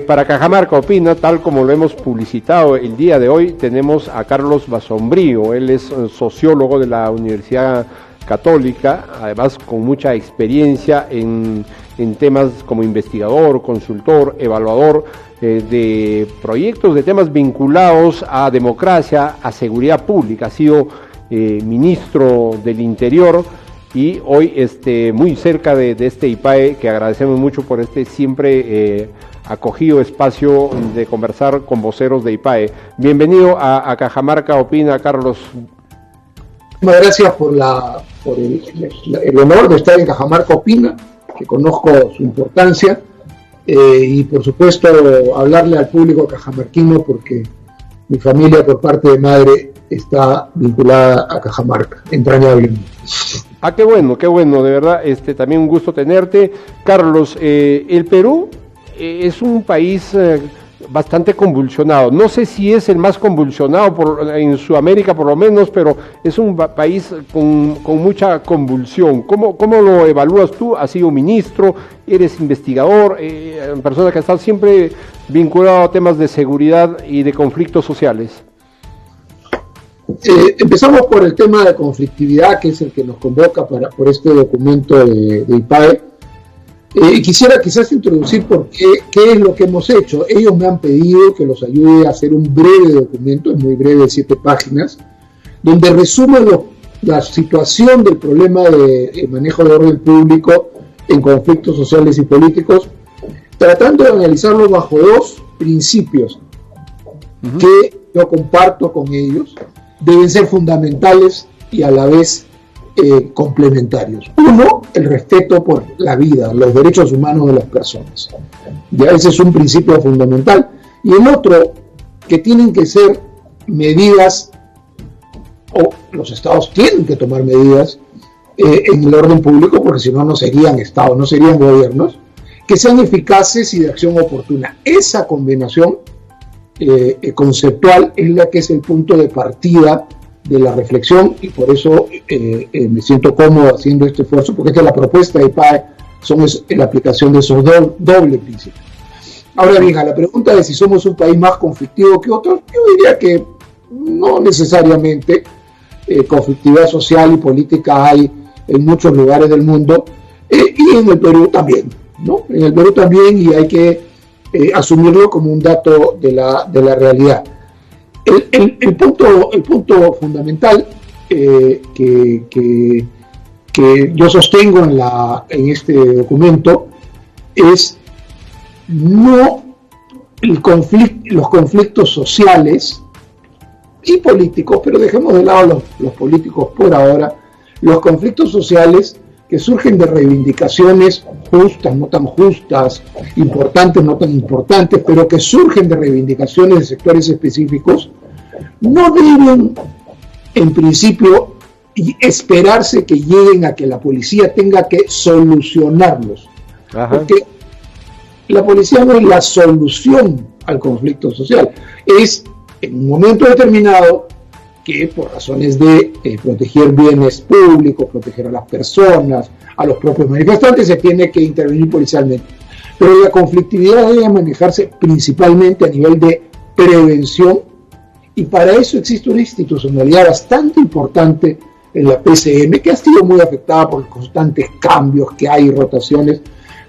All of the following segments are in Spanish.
para Cajamarca Opina, tal como lo hemos publicitado el día de hoy, tenemos a Carlos Basombrío. Él es sociólogo de la Universidad Católica, además con mucha experiencia en temas como investigador, consultor, evaluador de proyectos, de temas vinculados a democracia, a seguridad pública. Ha sido ministro del Interior y hoy muy cerca de este IPAE, que agradecemos mucho por este siempre acogido espacio de conversar con voceros de IPAE. Bienvenido a Cajamarca Opina, Carlos. Muchas gracias por el honor de estar en Cajamarca Opina, que conozco su importancia, y por supuesto hablarle al público cajamarquino, porque mi familia por parte de madre está vinculada a Cajamarca, entrañablemente. Qué bueno, de verdad, también un gusto tenerte. Carlos, el Perú es un país bastante convulsionado. No sé si es el más convulsionado en Sudamérica por lo menos, pero es un país con mucha convulsión. ¿Cómo lo evalúas tú? Has sido ministro, eres investigador, persona que está siempre vinculado a temas de seguridad y de conflictos sociales. Empezamos por el tema de conflictividad, que es el que nos convoca por este documento de IPAE. Quisiera quizás introducir qué es lo que hemos hecho. Ellos me han pedido que los ayude a hacer un breve documento, es muy breve, 7 páginas, donde resume la situación del problema de manejo de orden público en conflictos sociales y políticos, tratando de analizarlo bajo 2 principios que yo comparto con ellos. Deben ser fundamentales y a la vez complementarios. Uno, el respeto por la vida, los derechos humanos de las personas. Ya ese es un principio fundamental. Y el otro, que tienen que ser medidas, o los estados tienen que tomar medidas en el orden público, porque si no, no serían estados, no serían gobiernos, que sean eficaces y de acción oportuna. Esa combinación conceptual es la que es el punto de partida de la reflexión, y por eso me siento cómodo haciendo este esfuerzo, porque esta es la propuesta de IPAE, es la aplicación de esos doble principios. Ahora bien, a la pregunta de si somos un país más conflictivo que otros, yo diría que no necesariamente. Conflictividad social y política hay en muchos lugares del mundo, y en el Perú también, ¿no? En el Perú también, y hay que asumirlo como un dato de la realidad. El punto fundamental que yo sostengo en este documento es no los conflictos sociales y políticos, pero dejemos de lado los políticos por ahora, los conflictos sociales que surgen de reivindicaciones justas, no tan justas, importantes, no tan importantes, pero que surgen de reivindicaciones de sectores específicos, no deben, en principio, esperarse que lleguen a que la policía tenga que solucionarlos. Ajá. Porque la policía no es la solución al conflicto social, es en un momento determinado que por razones de proteger bienes públicos, proteger a las personas, a los propios manifestantes, se tiene que intervenir policialmente. Pero la conflictividad debe manejarse principalmente a nivel de prevención, y para eso existe una institucionalidad bastante importante en la PCM, que ha sido muy afectada por los constantes cambios que hay y rotaciones,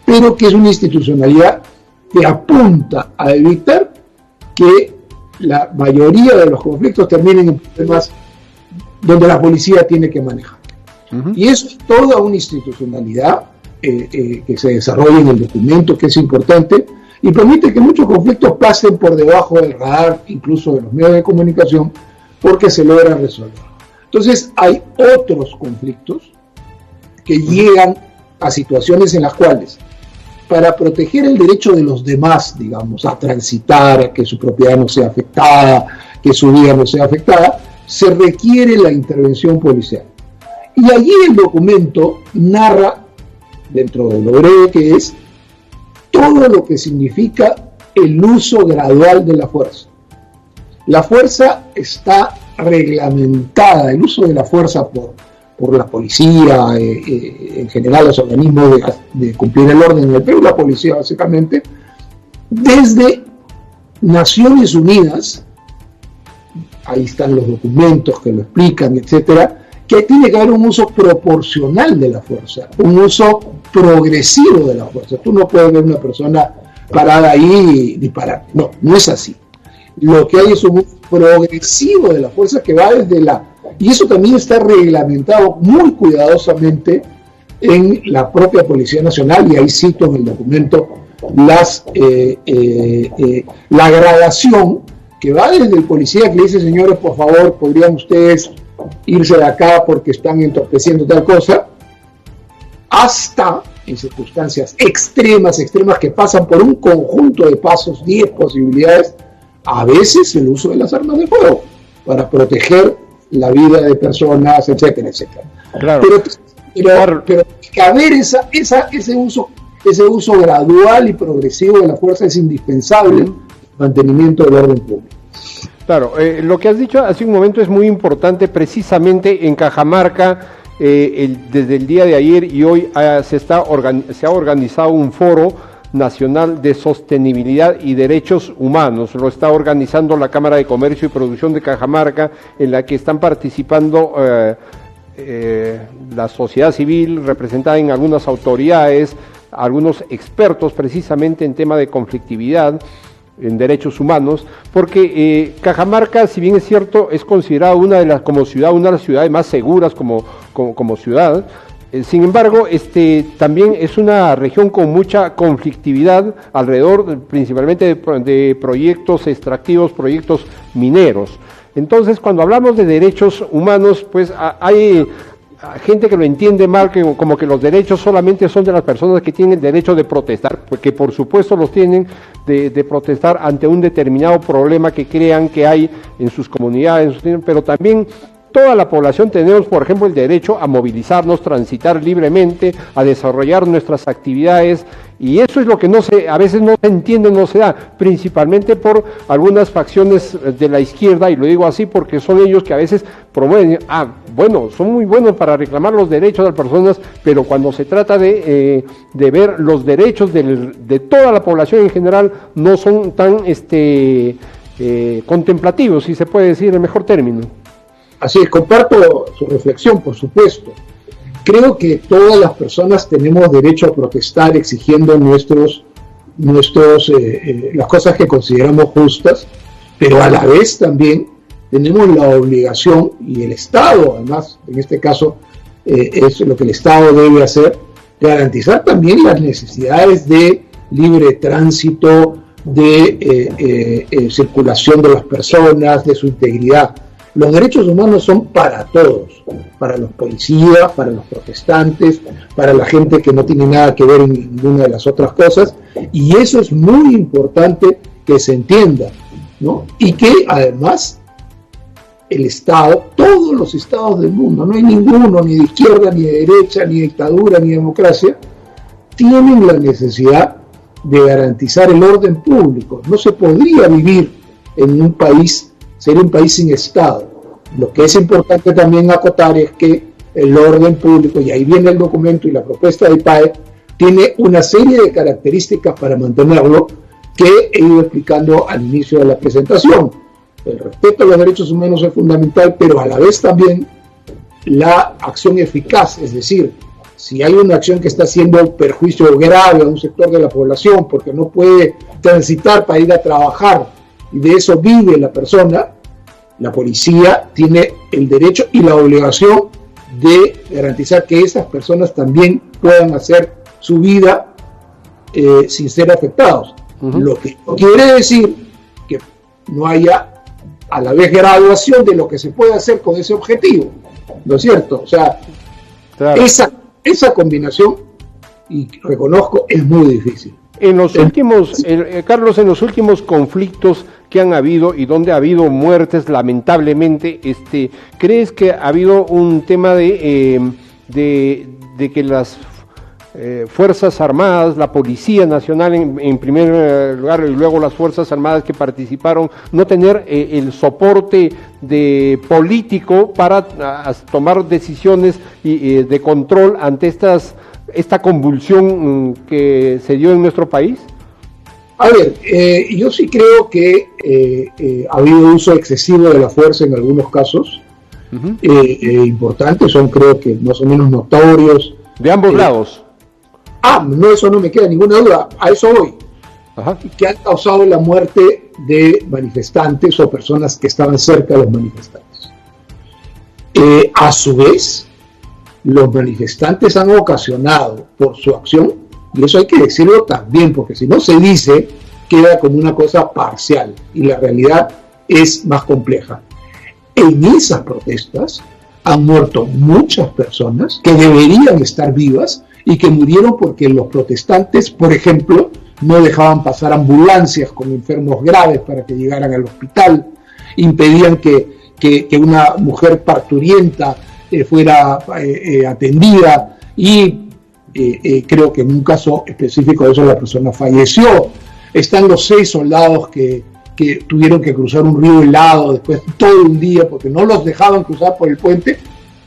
pero que es una institucionalidad que apunta a evitar que la mayoría de los conflictos terminen en problemas donde la policía tiene que manejar. Y eso es toda una institucionalidad que se desarrolla en el documento, que es importante, y permite que muchos conflictos pasen por debajo del radar, incluso de los medios de comunicación, porque se logran resolver. Entonces hay otros conflictos que llegan a situaciones en las cuales, para proteger el derecho de los demás, digamos, a transitar, a que su propiedad no sea afectada, que su vida no sea afectada, se requiere la intervención policial. Y allí el documento narra, dentro de lo breve que es, todo lo que significa el uso gradual de la fuerza. La fuerza está reglamentada, el uso de la fuerza por la policía, en general los organismos de cumplir el orden en el Perú, la policía básicamente, desde Naciones Unidas, ahí están los documentos que lo explican, etcétera, que tiene que haber un uso proporcional de la fuerza, un uso progresivo de la fuerza. Tú no puedes ver una persona parada ahí y disparar. No, no es así. Lo que hay es un uso progresivo de la fuerza que va desde la... Y eso también está reglamentado muy cuidadosamente en la propia Policía Nacional, y ahí cito en el documento la gradación que va desde el policía que le dice: señores, por favor, podrían ustedes irse de acá porque están entorpeciendo tal cosa, hasta en circunstancias extremas que pasan por un conjunto de pasos, 10 posibilidades, a veces el uso de las armas de fuego para proteger la vida de personas, etcétera, etcétera. Claro. Pero que haber ese uso gradual y progresivo de la fuerza es indispensable el mantenimiento del orden público. Claro, lo que has dicho hace un momento es muy importante. Precisamente en Cajamarca, desde el día de ayer y hoy se ha organizado un foro nacional de sostenibilidad y derechos humanos. Lo está organizando la Cámara de Comercio y Producción de Cajamarca, en la que están participando la sociedad civil, representada en algunas autoridades, algunos expertos precisamente en tema de conflictividad, en derechos humanos, porque Cajamarca, si bien es cierto, es considerada una de las ciudades más seguras como ciudad. Sin embargo, también es una región con mucha conflictividad alrededor, principalmente de proyectos extractivos, proyectos mineros. Entonces, cuando hablamos de derechos humanos, pues hay gente que lo entiende mal, como que los derechos solamente son de las personas que tienen el derecho de protestar, porque por supuesto los tienen de protestar ante un determinado problema que crean que hay en sus comunidades, pero también toda la población tenemos, por ejemplo, el derecho a movilizarnos, transitar libremente, a desarrollar nuestras actividades, y eso es lo que a veces no se entiende, no se da, principalmente por algunas facciones de la izquierda, y lo digo así porque son ellos que a veces promueven, son muy buenos para reclamar los derechos de las personas, pero cuando se trata de ver los derechos de toda la población en general, no son tan contemplativos, si se puede decir en mejor término. Así es, comparto su reflexión, por supuesto. Creo que todas las personas tenemos derecho a protestar exigiendo las cosas que consideramos justas, pero a la vez también tenemos la obligación, y el Estado, además, en este caso, es lo que el Estado debe hacer, garantizar también las necesidades de libre tránsito, de circulación de las personas, de su integridad. Los derechos humanos son para todos, para los policías, para los protestantes, para la gente que no tiene nada que ver en ninguna de las otras cosas, y eso es muy importante que se entienda, ¿no? Y que además el Estado, todos los estados del mundo, no hay ninguno, ni de izquierda, ni de derecha, ni dictadura, ni democracia, tienen la necesidad de garantizar el orden público. No se podría vivir en un país, sería un país sin Estado. Lo que es importante también acotar es que el orden público, y ahí viene el documento y la propuesta de PAE, tiene una serie de características para mantenerlo que he ido explicando al inicio de la presentación. El respeto a los derechos humanos es fundamental, pero a la vez también la acción eficaz, es decir, si hay una acción que está haciendo perjuicio grave a un sector de la población porque no puede transitar para ir a trabajar, y de eso vive la persona, la policía tiene el derecho y la obligación de garantizar que esas personas también puedan hacer su vida sin ser afectados. Lo que no quiere decir que no haya a la vez graduación de lo que se puede hacer con ese objetivo, ¿no es cierto? O sea, claro, esa combinación, y reconozco, es muy difícil. En los últimos, Carlos, en los últimos conflictos que han habido y donde ha habido muertes, lamentablemente, ¿crees que ha habido un tema de que las Fuerzas Armadas, la Policía Nacional en primer lugar, y luego las Fuerzas Armadas que participaron, no tener el soporte político para tomar decisiones de control ante esta convulsión que se dio en nuestro país? A ver, yo sí creo que ha habido uso excesivo de la fuerza en algunos casos, importantes, son creo que más o menos notorios. De ambos lados. No, eso no me queda ninguna duda, a eso voy. Ajá. Que han causado la muerte de manifestantes o personas que estaban cerca de los manifestantes. A su vez, los manifestantes han ocasionado por su acción, y eso hay que decirlo también, porque si no se dice, queda como una cosa parcial, y la realidad es más compleja. En esas protestas han muerto muchas personas que deberían estar vivas y que murieron porque los protestantes, por ejemplo, no dejaban pasar ambulancias con enfermos graves para que llegaran al hospital, impedían que una mujer parturienta fuera atendida, y creo que en un caso específico de eso la persona falleció. Están los 6 soldados que tuvieron que cruzar un río helado después de todo un día porque no los dejaban cruzar por el puente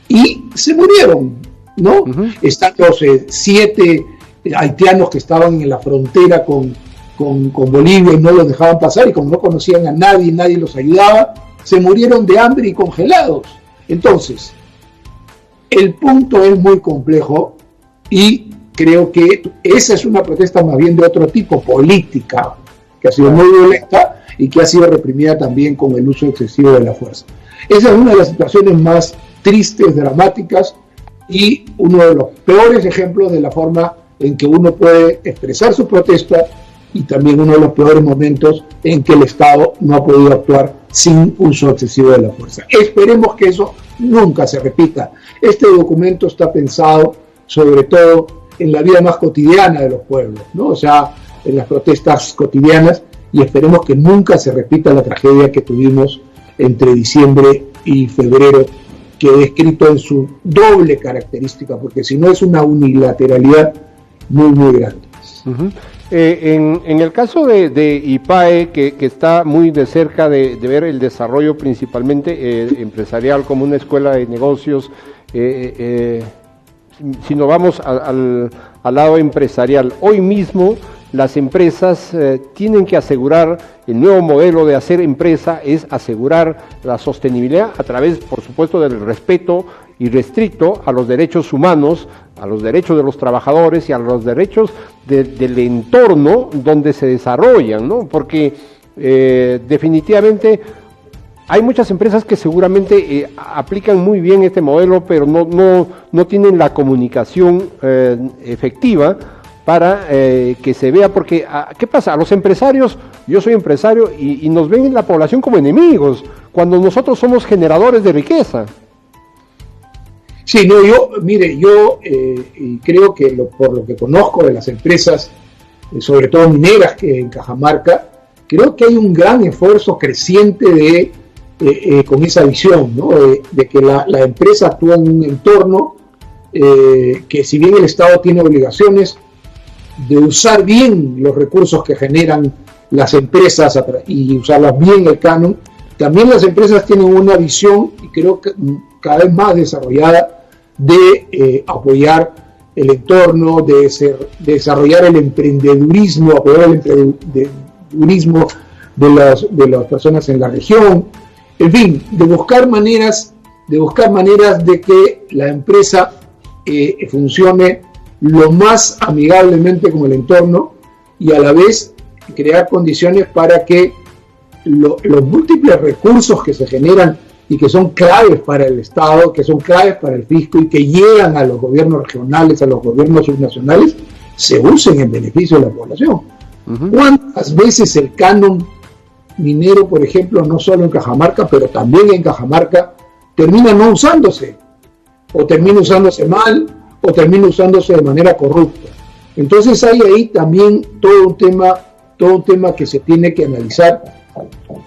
y se murieron, ¿no? Están los 7 haitianos que estaban en la frontera con Bolivia y no los dejaban pasar, y como no conocían a nadie, nadie los ayudaba, se murieron de hambre y congelados. Entonces, el punto es muy complejo y creo que esa es una protesta más bien de otro tipo, política, que ha sido muy violenta y que ha sido reprimida también con el uso excesivo de la fuerza. Esa es una de las situaciones más tristes, dramáticas, y uno de los peores ejemplos de la forma en que uno puede expresar su protesta, y también uno de los peores momentos en que el Estado no ha podido actuar sin uso excesivo de la fuerza. Esperemos que eso nunca se repita. Este documento está pensado sobre todo en la vida más cotidiana de los pueblos, ¿no? O sea, en las protestas cotidianas, y esperemos que nunca se repita la tragedia que tuvimos entre diciembre y febrero, que he descrito en su doble característica, porque si no es una unilateralidad muy, muy grande. En el caso de IPAE, que está muy de cerca de ver el desarrollo principalmente empresarial como una escuela de negocios, si nos vamos al lado empresarial, hoy mismo las empresas tienen que asegurar, el nuevo modelo de hacer empresa es asegurar la sostenibilidad a través, por supuesto, del respeto irrestricto a los derechos humanos, a los derechos de los trabajadores y a los derechos del entorno donde se desarrollan, ¿no? Porque definitivamente hay muchas empresas que seguramente aplican muy bien este modelo, pero no tienen la comunicación efectiva para que se vea, porque ¿qué pasa? A los empresarios, yo soy empresario y nos ven en la población como enemigos, cuando nosotros somos generadores de riqueza. Sí, no, yo creo que por lo que conozco de las empresas, sobre todo mineras que en Cajamarca, creo que hay un gran esfuerzo creciente con esa visión, ¿no? De que la empresa actúa en un entorno que, si bien el Estado tiene obligaciones de usar bien los recursos que generan las empresas y usarlas bien el canon, también las empresas tienen una visión, y creo que cada vez más desarrollada, de apoyar el entorno, de desarrollar el emprendedurismo, apoyar el emprendedurismo de las personas en la región, en fin, de buscar maneras de que la empresa funcione lo más amigablemente con el entorno, y a la vez crear condiciones para que los múltiples recursos que se generan y que son claves para el Estado, que son claves para el fisco y que llegan a los gobiernos regionales, a los gobiernos subnacionales, se usen en beneficio de la población. ¿Cuántas veces el canon minero, por ejemplo, no solo en Cajamarca, pero también en Cajamarca, termina no usándose, o termina usándose mal, o termina usándose de manera corrupta? Entonces hay ahí también todo un tema que se tiene que analizar,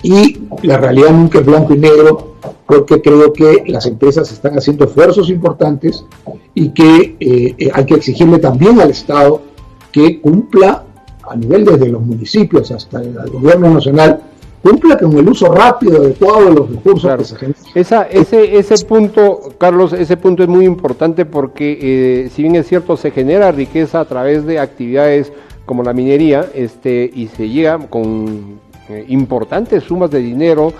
y la realidad nunca es blanco y negro, porque creo que las empresas están haciendo esfuerzos importantes y que hay que exigirle también al Estado que cumpla a nivel desde los municipios hasta el gobierno nacional, cumpla con el uso rápido, adecuado de los recursos, claro, que se generan. Ese punto, Carlos, ese punto es muy importante porque si bien es cierto, se genera riqueza a través de actividades como la minería, y se llega con importantes sumas de dinero,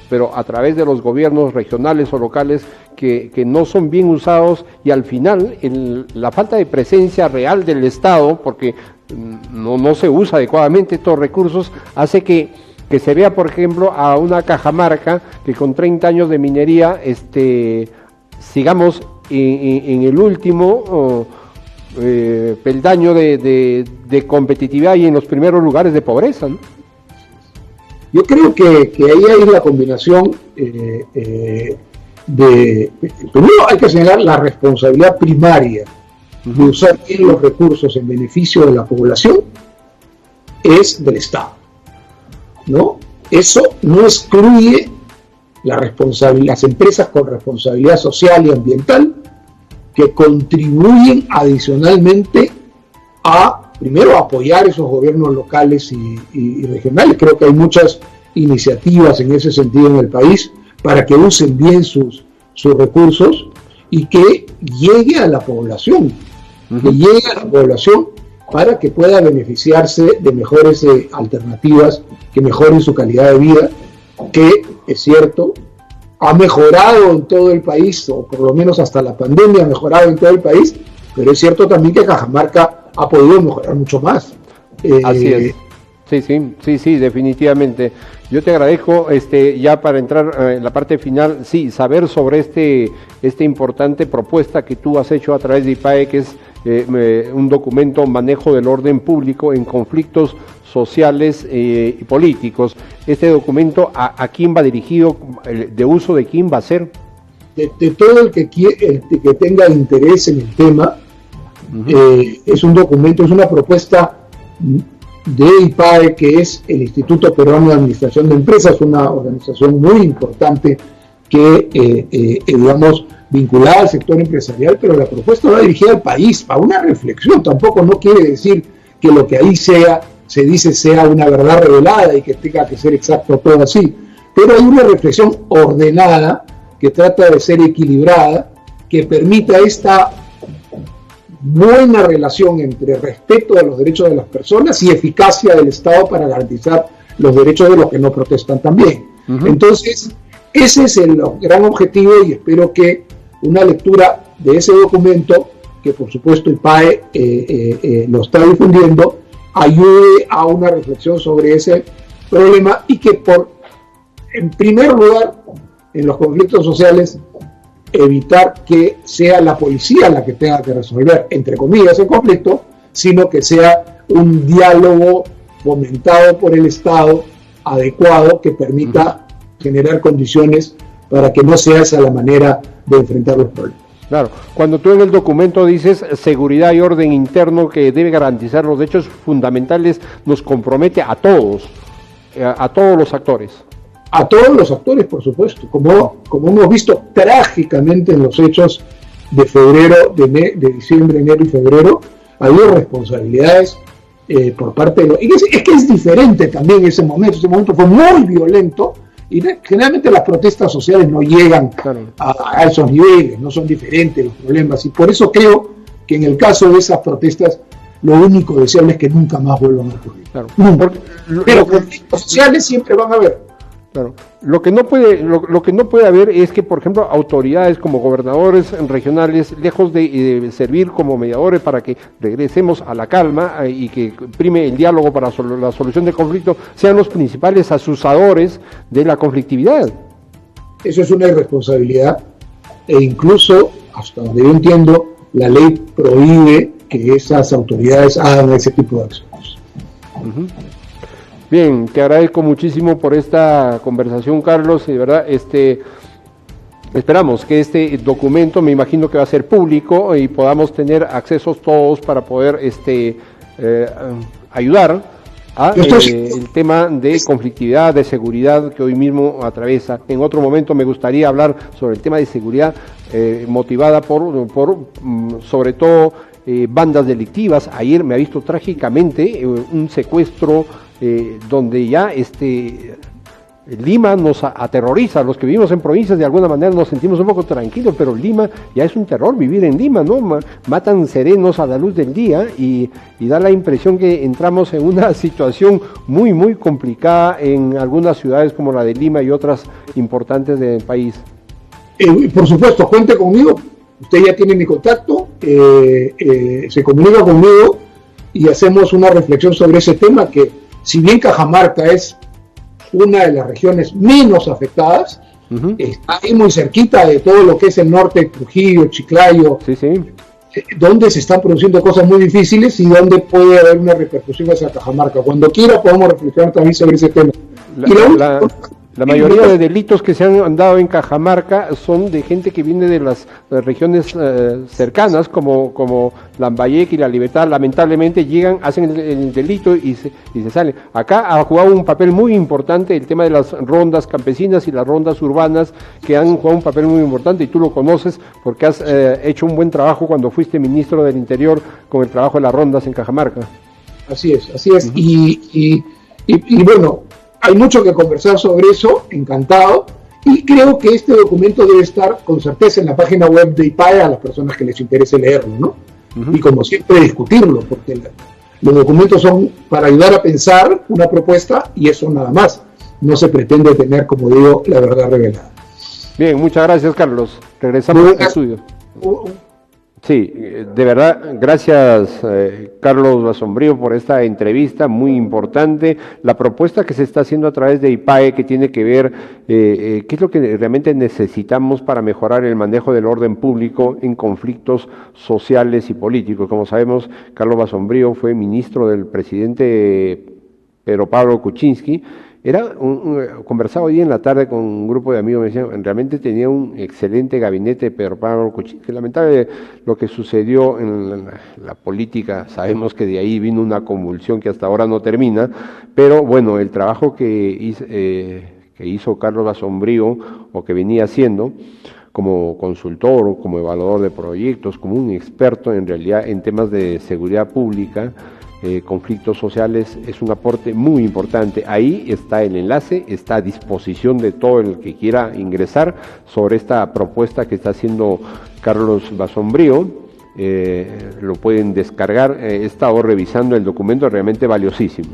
pero a través de los gobiernos regionales o locales que no son bien usados, y al final la falta de presencia real del Estado, porque no se usa adecuadamente estos recursos, hace que se vea, por ejemplo, a una Cajamarca que con 30 años de minería sigamos en el último peldaño de competitividad y en los primeros lugares de pobreza, ¿no? Yo creo que ahí hay la combinación primero hay que señalar la responsabilidad primaria de usar bien los recursos en beneficio de la población es del Estado, ¿no? Eso no excluye las empresas con responsabilidad social y ambiental que contribuyen adicionalmente primero a apoyar esos gobiernos locales y regionales. Creo que hay muchas iniciativas en ese sentido en el país para que usen bien sus recursos y que llegue a la población, para que pueda beneficiarse de mejores alternativas que mejoren su calidad de vida, que es cierto, ha mejorado en todo el país, o por lo menos hasta la pandemia ha mejorado en todo el país, pero es cierto también que Cajamarca ha podido mejorar mucho más. Así es. Sí, definitivamente. Yo te agradezco, ya para entrar en la parte final, saber sobre esta importante propuesta que tú has hecho a través de IPAE, que es un documento manejo del orden público en conflictos sociales y políticos. Este documento, ¿a quién va dirigido? ¿De uso de quién va a ser? De todo el que tenga interés en el tema. Es un documento, es una propuesta de IPAE, que es el Instituto Peruano de Administración de Empresas, una organización muy importante que, digamos, vinculada al sector empresarial, pero la propuesta va dirigida al país, a una reflexión. Tampoco no quiere decir que lo que ahí se dice sea una verdad revelada y que tenga que ser exacto todo así, pero hay una reflexión ordenada que trata de ser equilibrada, que permita esta buena relación entre respeto de los derechos de las personas y eficacia del Estado para garantizar los derechos de los que no protestan también. Entonces, ese es el gran objetivo, y espero que una lectura de ese documento, que por supuesto el PAE lo está difundiendo, ayude a una reflexión sobre ese problema, y que en primer lugar, en los conflictos sociales, evitar que sea la policía la que tenga que resolver, entre comillas, el conflicto, sino que sea un diálogo fomentado por el Estado, adecuado, que permita generar condiciones para que no sea esa la manera de enfrentar los problemas. Claro, cuando tú en el documento dices seguridad y orden interno que debe garantizar los derechos fundamentales, nos compromete a todos los actores. A todos los actores, por supuesto, como hemos visto trágicamente en los hechos de de diciembre, enero y febrero, ha habido responsabilidades por parte de los... Es que es diferente también ese momento fue muy violento, y generalmente las protestas sociales no llegan a esos niveles, no son diferentes los problemas, y por eso creo que en el caso de esas protestas lo único deseable es que nunca más vuelvan a ocurrir. Pero conflictos sociales siempre van a haber. Claro. Lo que no puede haber es que, por ejemplo, autoridades como gobernadores regionales, lejos de servir como mediadores para que regresemos a la calma y que prime el diálogo para la solución del conflicto, sean los principales asusadores de la conflictividad. Eso es una irresponsabilidad, e incluso, hasta donde yo entiendo, la ley prohíbe que esas autoridades hagan ese tipo de acciones. Bien, te agradezco muchísimo por esta conversación, Carlos, y de verdad, esperamos que este documento, me imagino que va a ser público y podamos tener accesos todos para poder ayudar a el tema de conflictividad, de seguridad que hoy mismo atraviesa. En otro momento me gustaría hablar sobre el tema de seguridad motivada por sobre todo bandas delictivas. Ayer me ha visto trágicamente un secuestro donde ya Lima nos aterroriza, los que vivimos en provincias de alguna manera nos sentimos un poco tranquilos, pero Lima ya es un terror vivir en Lima, ¿no? Matan serenos a la luz del día y da la impresión que entramos en una situación muy, muy complicada en algunas ciudades como la de Lima y otras importantes del país. Por supuesto, cuente conmigo, usted ya tiene mi contacto, se comunica conmigo y hacemos una reflexión sobre ese tema que, si bien Cajamarca es una de las regiones menos afectadas, está ahí muy cerquita de todo lo que es el norte, Trujillo, Chiclayo, donde se están produciendo cosas muy difíciles y donde puede haber una repercusión hacia Cajamarca. Cuando quiera podemos reflexionar también sobre ese tema. La mayoría de delitos que se han dado en Cajamarca son de gente que viene de las regiones cercanas, como Lambayeque y La Libertad. Lamentablemente llegan, hacen el delito y se salen. Acá ha jugado un papel muy importante el tema de las rondas campesinas y las rondas urbanas, que han jugado un papel muy importante, y tú lo conoces porque has hecho un buen trabajo cuando fuiste ministro del Interior con el trabajo de las rondas en Cajamarca. Así es. Y bueno, hay mucho que conversar sobre eso, encantado, y creo que este documento debe estar con certeza en la página web de IPAE a las personas que les interese leerlo, ¿no? Y como siempre discutirlo, porque los documentos son para ayudar a pensar una propuesta y eso nada más. No se pretende tener, como digo, la verdad revelada. Bien, muchas gracias, Carlos. Regresamos al estudio. Sí, de verdad, gracias Carlos Basombrío por esta entrevista muy importante. La propuesta que se está haciendo a través de IPAE, que tiene que ver qué es lo que realmente necesitamos para mejorar el manejo del orden público en conflictos sociales y políticos. Como sabemos, Carlos Basombrío fue ministro del presidente Pedro Pablo Kuczynski. Conversaba hoy en la tarde con un grupo de amigos, me decían, realmente tenía un excelente gabinete Pedro Pablo Kuczynski. Lamentable lo que sucedió en la política, sabemos que de ahí vino una convulsión que hasta ahora no termina, pero bueno, el trabajo que hizo Carlos Basombrío, o que venía haciendo, como consultor, como evaluador de proyectos, como un experto en realidad en temas de seguridad pública, conflictos sociales, es un aporte muy importante. Ahí está el enlace, está a disposición de todo el que quiera ingresar sobre esta propuesta que está haciendo Carlos Basombrío. Lo pueden descargar, he estado revisando el documento, realmente valiosísimo.